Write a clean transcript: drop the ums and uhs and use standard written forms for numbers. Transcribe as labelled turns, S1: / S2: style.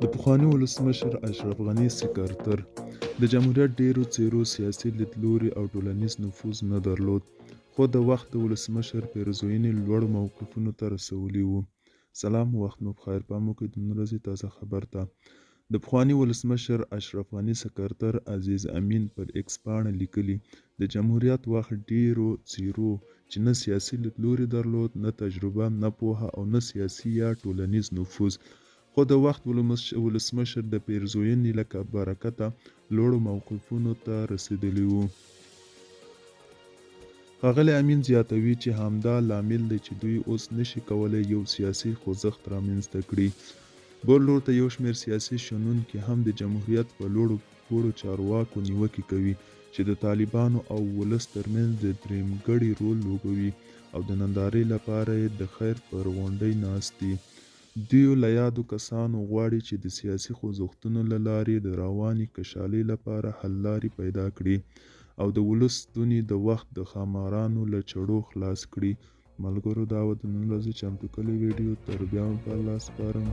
S1: د پخواني ولسمشر اشرف غني سکرتر د جمهوریت ډیرو څیرو سیاسي لیدلوري او ټولنیز نفوذ نه درلود، خو د وخت د ولسمشر پیرزوینې لوړو موقفونو ته رسولي وو. سلام، وخت مو بخیر. پام وکړئ د نن ورځې تازه خبر ته. د پخواني ولسمشر اشرف غني سکرتر عزیز امین پر ایکس پاڼه لیکلي، د جمهوریت وخت ډیرو څیرو چې نه سیاسي لیدلوري درلود، نه تجربه، نه پوهه او نه سیاسي یا ټولنیز نفوذ، خو د وخت ولسمشر د پیرزوینې له برکته لوړو موقفونو ته رسېدلی وو. ښاغلی امین زیاتوي چې همدا لامل دی چې دوی اوس نشي کولی یو سیاسي خوځښت رامنځته کړي. بل لور ته یو شمېر سیاسي شنونکي هم د جمهوریت په لوړو پوړو چارواکو نیوکې کوي چې د طالبانو او ولس ترمنځ د درېیمګړي رول لوبوي او د نندارې لپاره یې د خیر پر غونډۍ ناست دي. دوی له یادو کسانو غواړي چې د سیاسي خوځښتونو له لارې د روانې کشالۍ لپاره حل لارې پیدا کړي او د ولس ستونی د وخت د ښامارانو له چړو خلاص کړي. ملګرو، دا و د نن ورځې چمتو کړې ویډیو. تر بیا مو په الله سپارم.